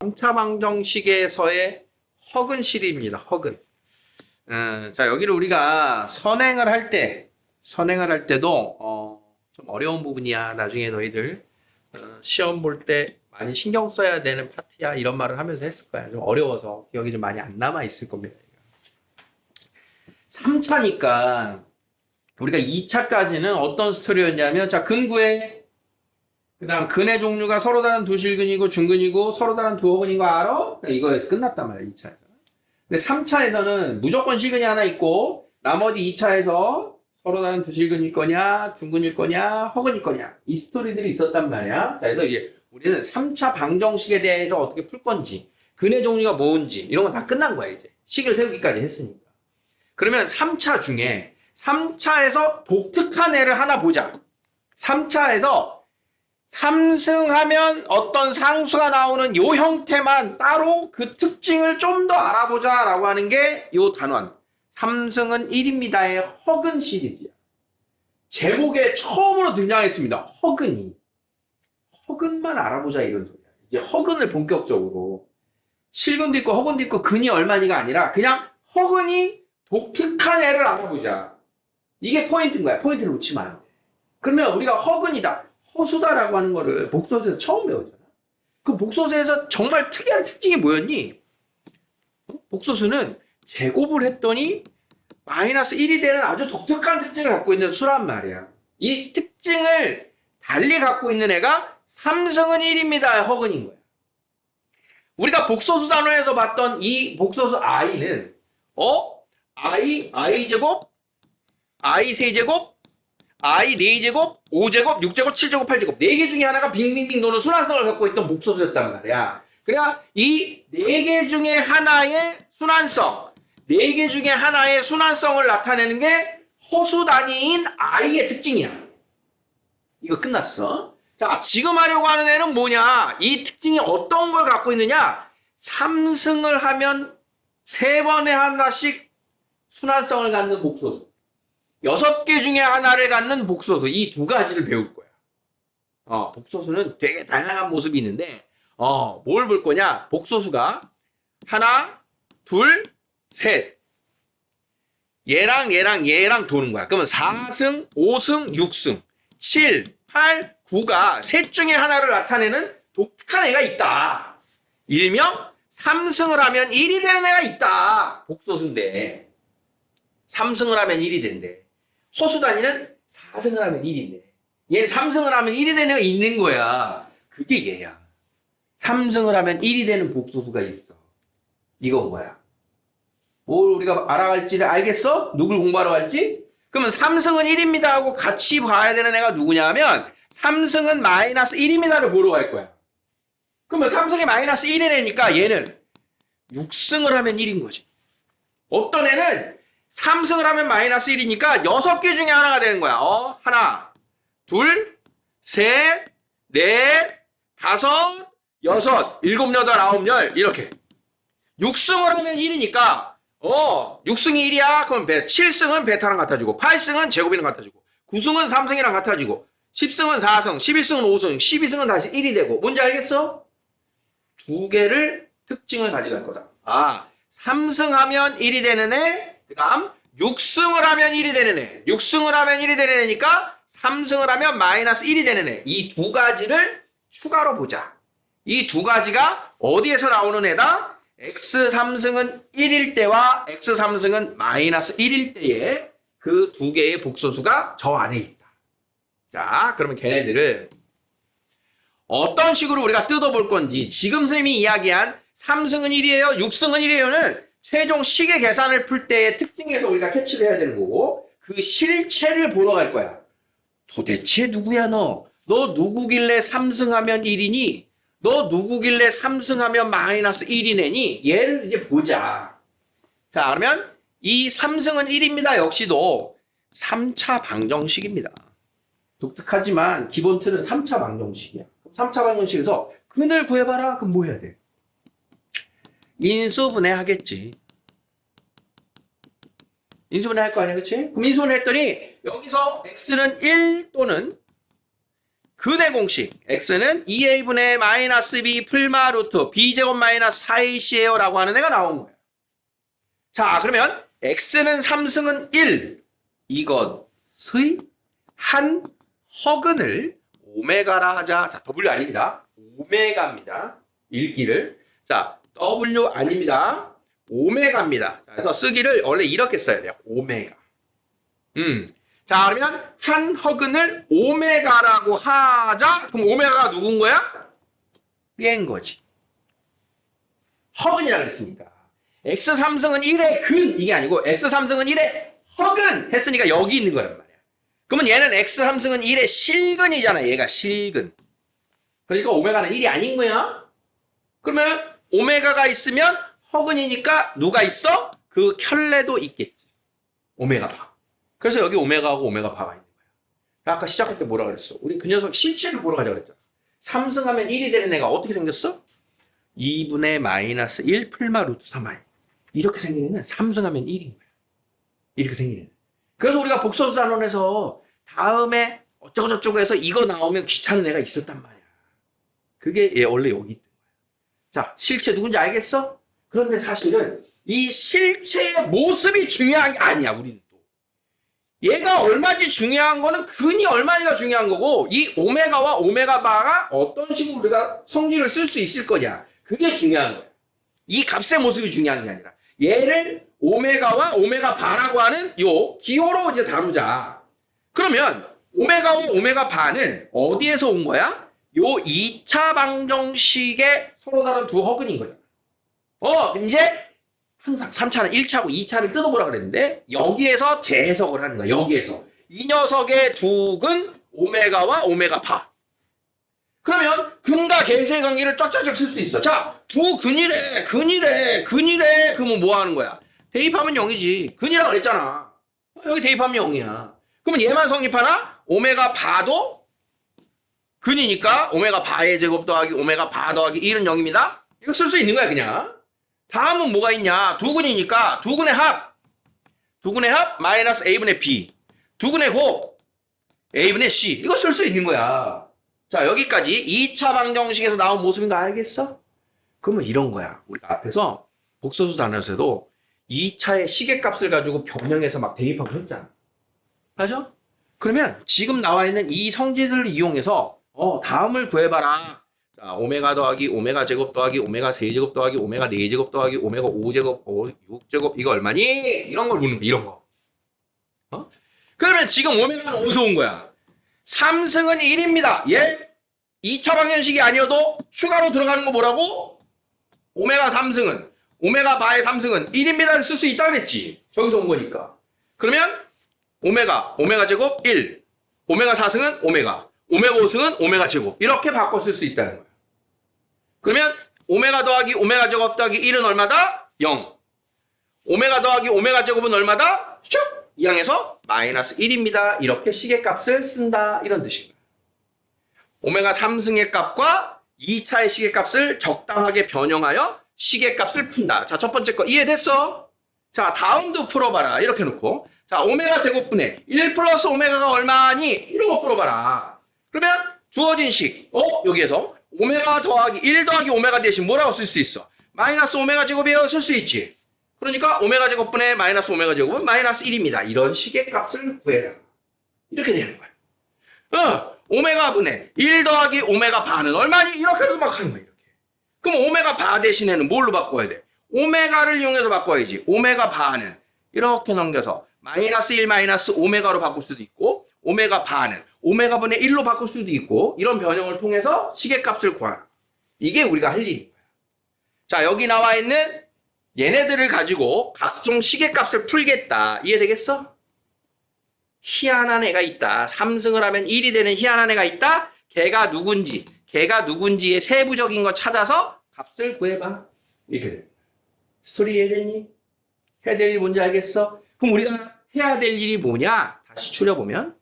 3차 방정식에서의 허근식입니다. 허근. 자, 여기를 우리가 선행을 할 때도 좀 어려운 부분이야. 나중에 너희들 시험 볼 때 많이 신경 써야 되는 파트야. 이런 말을 하면서 했을 거야. 좀 어려워서 기억이 좀 많이 안 남아 있을 겁니다. 3차니까 우리가 2차까지는 어떤 스토리였냐면, 자, 근구에 그 다음 근의 종류가 서로 다른 두 실근이고 중근이고 서로 다른 두 어근인 거 알아? 이거에서 끝났단 말이야. 2차에서. 근데 3차에서는 무조건 실근이 하나 있고 나머지 2차에서 서로 다른 두 실근일 거냐 중근일 거냐 허근일 거냐 이 스토리들이 있었단 말이야. 자, 그래서 이제 우리는 3차 방정식에 대해서 어떻게 풀 건지 근의 종류가 뭔지 이런 건 다 끝난 거야. 이제 식을 세우기까지 했으니까. 그러면 3차 중에 3차에서 독특한 애를 하나 보자. 3차에서 3승하면 어떤 상수가 나오는 요 형태만 따로 그 특징을 좀 더 알아보자 라고 하는 게 요 단원 3승은 1입니다의 허근 시리즈야. 제목에 처음으로 등장했습니다. 허근이. 허근만 알아보자 이런 소리야. 이제 허근을 본격적으로 실근도 있고 허근도 있고 근이 얼마니가 아니라 그냥 허근이 독특한 애를 알아보자. 이게 포인트인 거야. 포인트를 놓치면 안 돼. 그러면 우리가 허근이다. 허수다라고 하는 거를 복소수에서 처음 배우잖아. 그 복소수에서 정말 특이한 특징이 뭐였니? 복소수는 제곱을 했더니 마이너스 1이 되는 아주 독특한 특징을 갖고 있는 수란 말이야. 이 특징을 달리 갖고 있는 애가 3승은 1입니다. 허근인 거야. 우리가 복소수 단원에서 봤던 이 복소수 i는 i제곱, i 세제곱, i 4제곱, 5제곱, 6제곱, 7제곱, 8제곱 4개 중에 하나가 빙빙빙 도는 순환성을 갖고 있던 복소수였단 말이야. 그러니까 이 4개 중에 하나의 순환성, 4개 중에 하나의 순환성을 나타내는 게 허수 단위인 i의 특징이야. 이거 끝났어. 자, 지금 하려고 하는 애는 뭐냐? 이 특징이 어떤 걸 갖고 있느냐? 3승을 하면 3번에 하나씩 순환성을 갖는 복소수. 6개 중에 하나를 갖는 복소수. 이 두 가지를 배울 거야. 복소수는 되게 다양한 모습이 있는데, 뭘 볼 거냐? 복소수가 하나, 둘, 셋. 얘랑 도는 거야. 그러면 4승, 5승, 6승, 7, 8, 9가 셋 중에 하나를 나타내는 독특한 애가 있다. 일명 3승을 하면 1이 되는 애가 있다. 복소수인데. 3승을 하면 1이 된대. 허수 단위는 4승을 하면 1인데 얘는 3승을 하면 1이 되는 애가 있는 거야. 그게 얘야. 3승을 하면 1이 되는 복소수가 있어. 이건 뭐야? 뭘 우리가 알아갈지를 알겠어? 누굴 공부하러 갈지? 그러면 3승은 1입니다 하고 같이 봐야 되는 애가 누구냐 하면 3승은 마이너스 1입니다를 보러 갈 거야. 그러면 3승이 마이너스 1인 애니까 얘는 6승을 하면 1인 거지. 어떤 애는 3승을 하면 마이너스 1이니까 6개 중에 하나가 되는 거야. 하나, 둘, 셋, 넷, 다섯, 여섯, 일곱, 여덟, 아홉, 열 이렇게. 6승을 하면 1이니까 6승이 1이야. 그럼 7승은 베타랑 같아지고 8승은 제곱이랑 같아지고 9승은 3승이랑 같아지고 10승은 4승, 11승은 5승, 12승은 다시 1이 되고 뭔지 알겠어? 두 개를 특징을 가져갈 거다. 3승하면 1이 되는 애 그 다음 6승을 하면 1이 되는 애 6승을 하면 1이 되는 애니까 3승을 하면 마이너스 1이 되는 애 이 두 가지를 추가로 보자. 이 두 가지가 어디에서 나오는 애다? x3승은 1일 때와 x3승은 마이너스 1일 때에 그 두 개의 복소수가 저 안에 있다. 자, 그러면 걔네들을 어떤 식으로 우리가 뜯어볼 건지 지금 쌤이 이야기한 3승은 1이에요 6승은 1이에요는 최종 식의 계산을 풀 때의 특징에서 우리가 캐치를 해야 되는 거고 그 실체를 보러 갈 거야. 도대체 누구야 너? 너 누구길래 3승하면 1이니? 너 누구길래 3승하면 마이너스 1이네니? 얘를 이제 보자. 자, 그러면 이 3승은 1입니다. 역시도 3차 방정식입니다. 독특하지만 기본 틀은 3차 방정식이야. 3차 방정식에서 근을 구해봐라. 그럼 뭐 해야 돼? 인수분해 하겠지. 인수분해 할 거 아니야, 그치? 그럼 인수분해 했더니 여기서 x는 1 또는 근의 공식 x는 2a분의 마이너스 b 풀마 루트 b제곱 마이너스 4ac예요 라고 하는 애가 나온 거예요. 자, 그러면 x는 3승은 1 이것의 한 허근을 오메가라 하자. 자, W 아닙니다. 오메가입니다. 읽기를. 자, W 아닙니다. 오메가입니다. 자, 그래서 쓰기를 원래 이렇게 써야 돼요. 오메가. 자, 그러면 한 허근을 오메가라고 하자. 그럼 오메가가 누군 거야? 얘인 거지. 허근이라고 그랬으니까. x3승은 1의 근 이게 아니고 x3승은 1의 허근 했으니까 여기 있는 거란 말이야. 그러면 얘는 x3승은 1의 실근이잖아. 얘가 실근. 그러니까 오메가는 1이 아닌 거야. 그러면 오메가가 있으면 허근이니까 누가 있어? 그 켤레도 있겠지. 오메가 바. 그래서 여기 오메가하고 오메가 바가 있는 거야. 아까 시작할 때 뭐라 그랬어? 우리 그 녀석 실체를 보러 가자고 그랬잖아. 3승하면 1이 되는 애가 어떻게 생겼어? 2분의 마이너스 1 풀마 루트 3i. 이렇게 생긴 애는 3승하면 1인 거야. 이렇게 생긴 애는. 그래서 우리가 복소수단원에서 다음에 어쩌고저쩌고 해서 이거 나오면 귀찮은 애가 있었단 말이야. 그게 얘 원래 여기 있던 거야. 자, 실체 누군지 알겠어? 그런데 사실은 이 실체의 모습이 중요한 게 아니야, 우리는 또. 얘가 얼마인지 중요한 거는 근이 얼마인지가 중요한 거고, 이 오메가와 오메가 바가 어떤 식으로 우리가 성질을 쓸 수 있을 거냐. 그게 중요한 거야. 이 값의 모습이 중요한 게 아니라. 얘를 오메가와 오메가 바라고 하는 요 기호로 이제 다루자. 그러면 오메가와 오메가 바는 어디에서 온 거야? 요 2차 방정식의 서로 다른 두 허근인 거잖아. 이제 항상 3차는 1차고 2차를 뜯어보라 그랬는데 여기에서 재해석을 하는 거야. 여기에서. 이 녀석의 두 근 오메가와 오메가 바. 그러면 근과 계수의 관계를 쫙쫙쫙 쓸 수 있어. 자, 두 근이래. 그러면 뭐 하는 거야? 대입하면 0이지. 근이라고 그랬잖아. 여기 대입하면 0이야. 그러면 얘만 성립하나? 오메가 바도 근이니까 오메가 바의 제곱 더하기 오메가 바 더하기 1은 0입니다. 이거 쓸 수 있는 거야, 그냥. 다음은 뭐가 있냐? 두 근이니까 두 근의 합. 두 근의 합 마이너스 a분의 b. 두 근의 곱 a분의 c. 이거 쓸 수 있는 거야. 자, 여기까지 2차 방정식에서 나온 모습인 거 알겠어? 그러면 이런 거야. 우리가 앞에서 복소수 단원에서도 2차의 시계값을 가지고 변형해서 막 대입하고 했잖아. 맞아? 그러면 지금 나와 있는 이 성질을 이용해서 다음을 구해봐라. 자, 오메가 더하기 오메가 제곱 더하기 오메가 세제곱 더하기 오메가 4제곱 더하기 오메가 5제곱 6제곱 이거 얼마니? 이런 걸 묻는 거야. 이런 거. 그러면 지금 오메가는 어디서 온 거야? 3승은 1입니다. 예? 2차 방정식이 아니어도 추가로 들어가는 거 뭐라고? 오메가 3승은 오메가 바의 3승은 1입니다를 쓸 수 있다 그랬지. 저기서 온 거니까. 그러면 오메가 제곱 1, 오메가 4승은 오메가 5승은 오메가 제곱 이렇게 바꿔 쓸 수 있다는 거야. 그러면 오메가 더하기 오메가 제곱 더하기 1은 얼마다? 0. 오메가 더하기 오메가 제곱은 얼마다? 슉! 이항에서 마이너스 1입니다. 이렇게 시계값을 쓴다. 이런 뜻입니다. 오메가 3승의 값과 2차의 시계값을 적당하게 변형하여 시계값을 푼다. 자, 첫 번째 거 이해됐어? 자, 다음도 풀어봐라. 이렇게 놓고. 자, 오메가 제곱분의 1 플러스 오메가가 얼마니? 이러고 풀어봐라. 그러면 주어진 식. 여기에서 오메가 더하기 1 더하기 오메가 대신 뭐라고 쓸 수 있어? 마이너스 오메가 제곱이에요. 쓸 수 있지. 그러니까 오메가 제곱분의 마이너스 오메가 제곱은 마이너스 1입니다. 이런 식의 값을 구해라. 이렇게 되는 거야. 오메가 분의 1 더하기 오메가 바는 얼마니? 이렇게 막 하는 거야. 이렇게. 그럼 오메가 바 대신에는 뭘로 바꿔야 돼? 오메가를 이용해서 바꿔야지. 오메가 바는 이렇게 넘겨서 마이너스 1 마이너스 오메가로 바꿀 수도 있고 오메가 바는 오메가 분의 1로 바꿀 수도 있고 이런 변형을 통해서 시계값을 구하라. 이게 우리가 할 일인 거야. 자, 여기 나와 있는 얘네들을 가지고 각종 시계값을 풀겠다. 이해되겠어? 희한한 애가 있다. 3승을 하면 1이 되는 희한한 애가 있다. 걔가 누군지의 세부적인 거 찾아서 값을 구해봐. 이렇게 돼. 스토리 이해됐니? 해야 될 일 뭔지 알겠어? 그럼 우리가 해야 될 일이 뭐냐? 다시 추려보면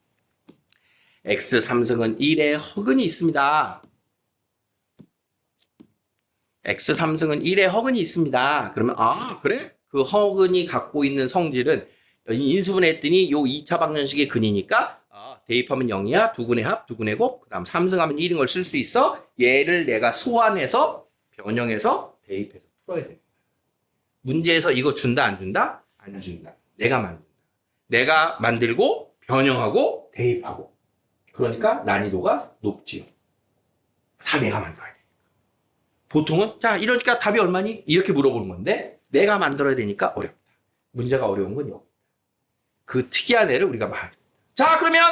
x3승은 1의 허근이 있습니다. x3승은 1의 허근이 있습니다. 그러면 그래? 그 허근이 갖고 있는 성질은 인수분해했더니 요 2차 방정식의 근이니까 대입하면 0이야. 두근의 합, 두근의 곱. 그 다음 3승하면 1인 걸 쓸 수 있어. 얘를 내가 소환해서 변형해서 대입해서 풀어야 돼. 문제에서 이거 준다, 안 준다? 안 준다. 내가 만든다. 내가 만들고 변형하고 대입하고. 그러니까 난이도가 높지요. 다 내가 만들어야 돼. 보통은 자 이러니까 답이 얼마니? 이렇게 물어보는 건데 내가 만들어야 되니까 어렵다. 문제가 어려운 건 여기. 그 특이한 애를 우리가 말해. 자 그러면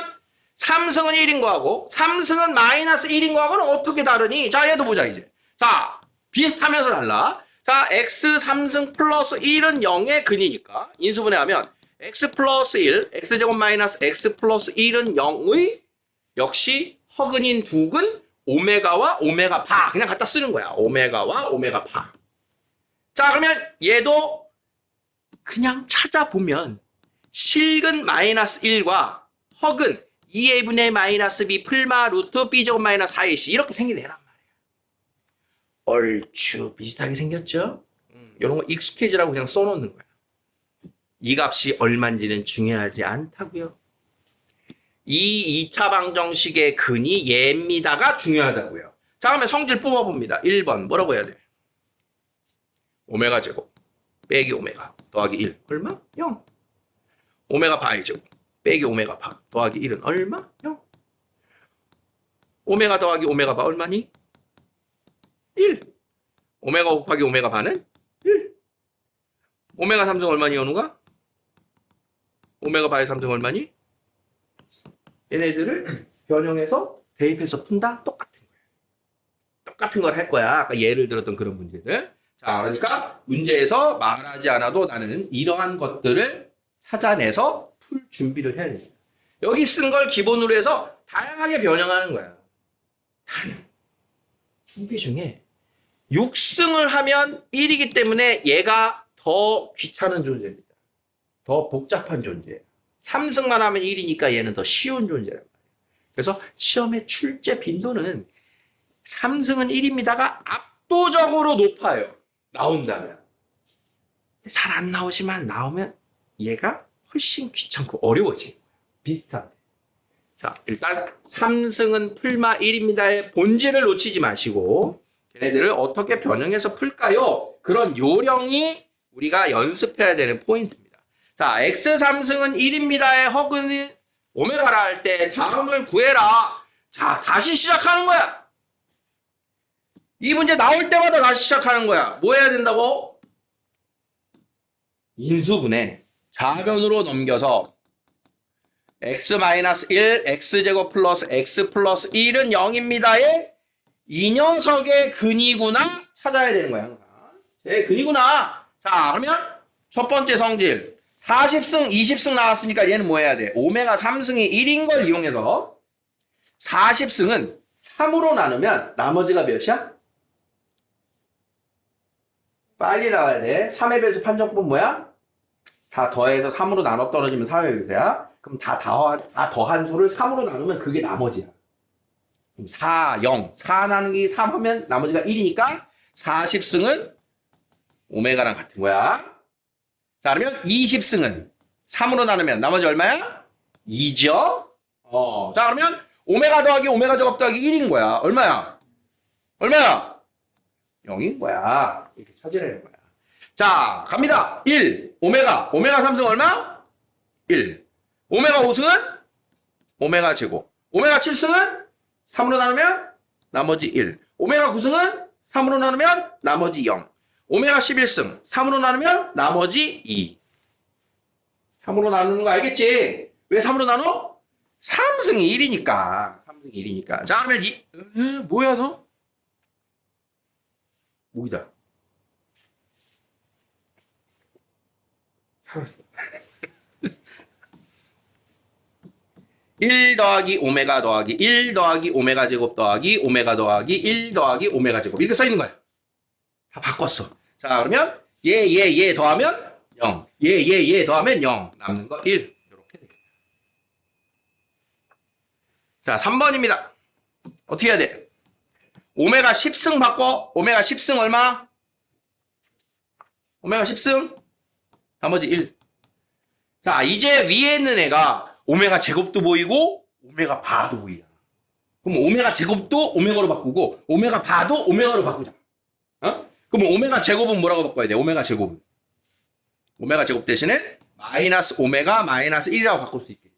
3승은 1인 거하고 3승은 마이너스 1인 거하고는 어떻게 다르니? 자 얘도 보자 이제. 자 비슷하면서 달라. 자 x 3승 플러스 1은 0의 근이니까 인수분해하면 x 플러스 1, x제곱 마이너스 x 플러스 1은 0의 역시 허근인 두근 오메가와 오메가 바 그냥 갖다 쓰는 거야. 오메가와 오메가 바. 자 그러면 얘도 그냥 찾아보면 실근 마이너스 1과 허근 2a분의 마이너스 b 풀마 루트 b제곱 마이너스 4ac 이렇게 생긴 애란 말이야. 얼추 비슷하게 생겼죠? 이런 거 익스케이지라고 그냥 써놓는 거야. 이 값이 얼마인지는 중요하지 않다고요. 이 2차 방정식의 근이 얘입니다가 중요하다고요. 자 그러면 성질 뽑아봅니다. 1번 뭐라고 해야 돼? 오메가 제곱 빼기 오메가 더하기 1 얼마? 0. 오메가 바이 제곱 빼기 오메가 바 더하기 1은 얼마? 0. 오메가 더하기 오메가 바 얼마니? 1. 오메가 곱하기 오메가 바는 1. 오메가 3승 얼마니 연우가? 오메가 바의 3승 얼마니? 얘네들을 변형해서 대입해서 푼다? 똑같은 거야. 똑같은 걸 할 거야. 아까 예를 들었던 그런 문제들. 자, 그러니까 문제에서 말하지 않아도 나는 이러한 것들을 찾아내서 풀 준비를 해야 됩니다. 여기 쓴 걸 기본으로 해서 다양하게 변형하는 거야. 다양. 두 개 중에 6승을 하면 1이기 때문에 얘가 더 귀찮은 존재입니다. 더 복잡한 존재예요. 3승만 하면 1이니까 얘는 더 쉬운 존재란 말이에요. 그래서 시험의 출제 빈도는 3승은 1입니다가 압도적으로 높아요. 나온다면. 잘 안 나오지만 나오면 얘가 훨씬 귀찮고 어려워지. 비슷한데. 자, 일단 3승은 풀마 1입니다의 본질을 놓치지 마시고 걔네들을 어떻게 변형해서 풀까요? 그런 요령이 우리가 연습해야 되는 포인트입니다. 자, x3승은 1입니다의 허근은 오메가라 할 때 다음을 구해라. 자, 다시 시작하는 거야. 이 문제 나올 때마다 다시 시작하는 거야. 뭐 해야 된다고? 인수분해. 좌변으로 넘겨서 x-1, x제곱 플러스 x 플러스 1은 0입니다의 이 녀석의 근이구나 찾아야 되는 거야. 항상. 제 근이구나. 자, 그러면 첫 번째 성질. 40승, 20승 나왔으니까 얘는 뭐 해야 돼? 오메가 3승이 1인 걸 이용해서 40승은 3으로 나누면 나머지가 몇이야? 빨리 나와야 돼. 3의 배수 판정법 뭐야? 다 더해서 3으로 나눠 떨어지면 4의 배수야. 그럼 다 더한 수를 3으로 나누면 그게 나머지야. 그럼 4, 0. 4 나누기 3 하면 나머지가 1이니까 40승은 오메가랑 같은 거야. 자, 그러면 20승은 3으로 나누면 나머지 얼마야? 2죠? 자, 그러면 오메가 더하기 오메가 제곱 더하기 1인 거야. 얼마야? 얼마야? 0인 거야. 이렇게 찾으라는 거야. 자, 갑니다. 1. 오메가 3승 얼마? 1. 오메가 5승은? 오메가 제곱. 오메가 7승은? 3으로 나누면 나머지 1. 오메가 9승은? 3으로 나누면 나머지 0. 오메가 11승 3으로 나누면 나머지 2. 3으로 나누는 거 알겠지? 왜 3으로 나눠? 3승이 1이니까. 3승이 1이니까. 자, 그러면 뭐야 너? 목이다. 1 더하기 오메가 더하기 1 더하기 오메가 제곱 더하기 오메가 더하기 1 더하기 오메가 제곱 이렇게 써있는 거야. 다 바꿨어. 자, 그러면 얘 더하면 0. 얘 더하면 0. 남는 거 1. 이렇게 됩니다. 자, 3번입니다. 어떻게 해야 돼? 오메가 10승 바꿔. 오메가 10승 얼마? 오메가 10승 나머지 1. 자, 이제 위에 있는 애가 오메가 제곱도 보이고 오메가 바도 보이잖아. 그럼 오메가 제곱도 오메가로 바꾸고 오메가 바도 오메가로 바꾸자. 어? 그럼 오메가 제곱은 뭐라고 바꿔야 돼? 오메가 제곱은. 오메가 제곱 대신에 마이너스 오메가 마이너스 1이라고 바꿀 수 있겠지.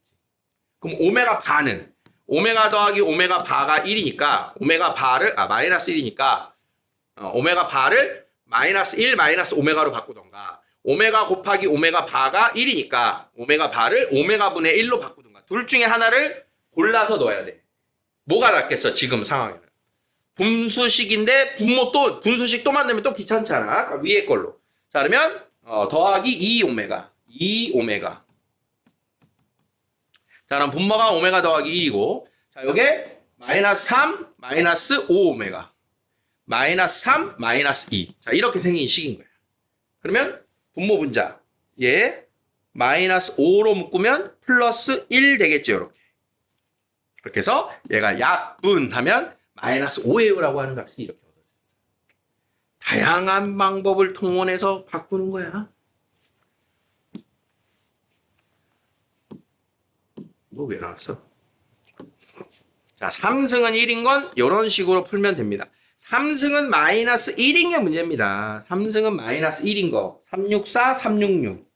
그럼 오메가 바는 오메가 더하기 오메가 바가 1이니까 오메가 바를 마이너스 1이니까 오메가 바를 마이너스 1 마이너스 오메가로 바꾸던가 오메가 곱하기 오메가 바가 1이니까 오메가 바를 오메가 분의 1로 바꾸던가 둘 중에 하나를 골라서 넣어야 돼. 뭐가 낫겠어 지금 상황에는. 분수식인데 분수식 또 만들면 또 귀찮잖아. 그러니까 위에 걸로. 자 그러면 더하기 2오메가 2오메가. 자 그럼 분모가 오메가 더하기 1이고 자 요게 마이너스 3 마이너스 5오메가 마이너스 3 마이너스 2. 자 이렇게 생긴 식인 거야. 그러면 분모 분자 얘 마이너스 5로 묶으면 플러스 1 되겠죠. 이렇게. 그렇게 해서 얘가 약분하면 마이너스 5예요라고 하는 값이 이렇게 얻어져요. 다양한 방법을 통원해서 바꾸는 거야. 이거 왜 나왔어? 자, 3승은 1인 건 이런 식으로 풀면 됩니다. 3승은 마이너스 1인 게 문제입니다. 3승은 마이너스 1인 거. 364, 366.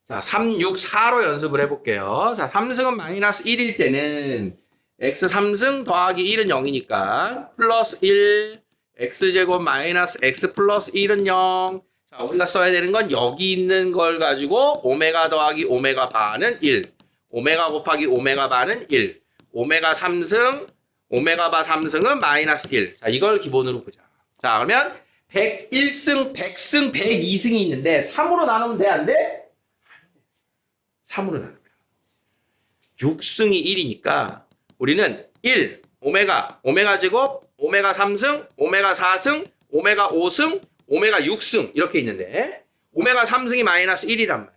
자, 364로 연습을 해볼게요. 자, 3승은 마이너스 1일 때는 x 3승 더하기 1은 0이니까 플러스 1 x제곱 마이너스 x 플러스 1은 0. 자, 우리가 써야 되는 건 여기 있는 걸 가지고 오메가 더하기 오메가 바는 1. 오메가 곱하기 오메가 바는 1. 오메가 3승, 오메가 바 3승은 마이너스 1. 자, 이걸 기본으로 보자. 자, 그러면 101승, 100승, 102승이 있는데 3으로 나누면 돼? 안 돼? 3으로 나누면 6승이 1이니까 우리는 1, 오메가 제곱, 오메가 3승, 오메가 4승, 오메가 5승, 오메가 6승 이렇게 있는데 오메가 3승이 마이너스 1이란 말이야.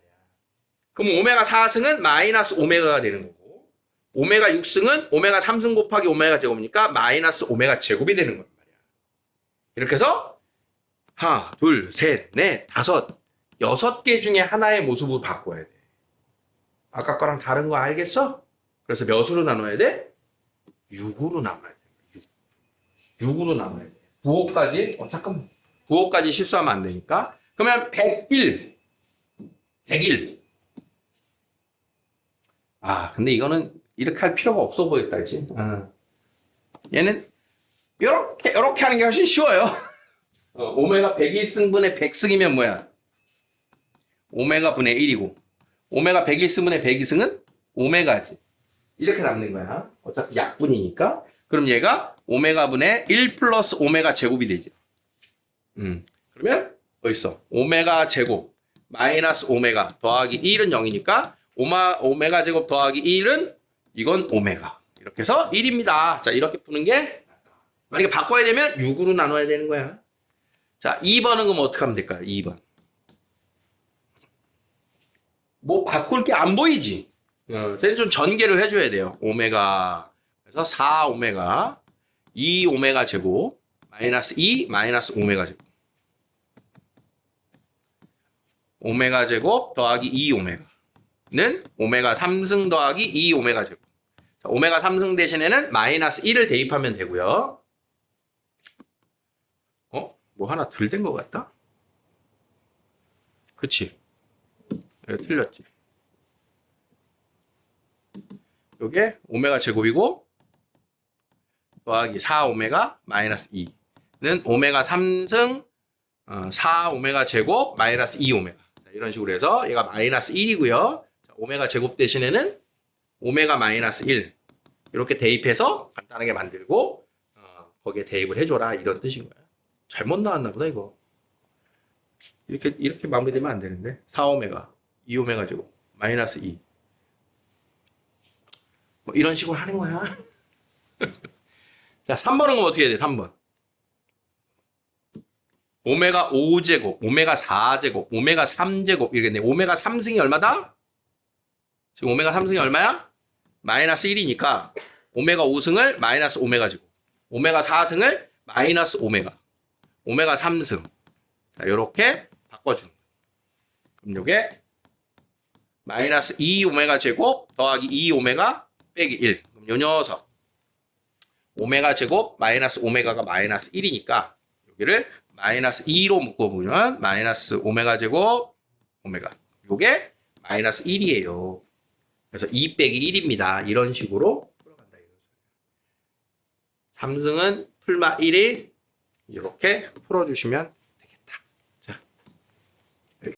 그럼 오메가 4승은 마이너스 오메가가 되는 거고 오메가 6승은 오메가 3승 곱하기 오메가 제곱이니까 마이너스 오메가 제곱이 되는 거란 말이야. 이렇게 해서 하나, 둘, 셋, 넷, 다섯, 6개 중에 하나의 모습으로 바꿔야 돼. 아까 거랑 다른 거 알겠어? 그래서 몇으로 나눠야 돼? 6으로 나눠야 돼. 6으로 나눠야 돼. 9호까지? 잠깐만. 9호까지 실수하면 안 되니까. 그러면 101. 101. 근데 이거는 이렇게 할 필요가 없어 보였다, 그치? 얘는 요렇게 하는 게 훨씬 쉬워요. 오메가 101승분의 100승이면 뭐야? 오메가 분의 1이고. 오메가 101승분의 102승은 오메가지. 이렇게 남는 거야. 어차피 약분이니까. 그럼 얘가 오메가 분의 1 플러스 오메가 제곱이 되죠. 그러면 어딨어? 오메가 제곱 마이너스 오메가 더하기 1은 0이니까 오메가 제곱 더하기 1은 이건 오메가. 이렇게 해서 1입니다. 자, 이렇게 푸는 게 만약에 바꿔야 되면 6으로 나눠야 되는 거야. 자, 2번은 그럼 어떻게 하면 될까요? 2번. 뭐 바꿀 게 안 보이지? 쟤는 좀 전개를 해줘야 돼요. 오메가. 그래서 4오메가, 2오메가 제곱, 마이너스 2, 마이너스 오메가 제곱. 오메가 제곱 더하기 2오메가는 오메가 3승 더하기 2오메가 제곱. 자, 오메가 3승 대신에는 마이너스 1을 대입하면 되고요. 뭐 하나 덜 된 것 같다? 그치? 틀렸지. 요게 오메가 제곱이고 더하기 4오메가 마이너스 2는 오메가 3승 4오메가 제곱 마이너스 2오메가. 자, 이런 식으로 해서 얘가 마이너스 1이고요. 자, 오메가 제곱 대신에는 오메가 마이너스 1 이렇게 대입해서 간단하게 만들고 거기에 대입을 해줘라 이런 뜻인 거야. 잘못 나왔나 보다 이거. 이렇게 마무리되면 안 되는데 4오메가 2오메가 제곱 마이너스 2 뭐 이런 식으로 하는 거야. 자, 3번은 그럼 어떻게 해야 돼? 3번. 오메가 5제곱, 오메가 4제곱, 오메가 3제곱 이렇게 돼. 오메가 3승이 얼마다? 지금 오메가 3승이 얼마야? 마이너스 1이니까 오메가 5승을 마이너스 오메가 제곱, 오메가 4승을 마이너스 오메가, 오메가 3승. 자, 요렇게 바꿔주는 거예요. 그럼 요게 마이너스 2오메가 제곱 더하기 2오메가 빼기 1. 그럼 요 녀석. 오메가 제곱 마이너스 오메가가 마이너스 1이니까 여기를 마이너스 2로 묶어보면 마이너스 오메가 제곱 오메가. 요게 마이너스 1이에요. 그래서 2 빼기 1입니다. 이런 식으로 풀어간다. 3승은 풀마 1이 이렇게 풀어주시면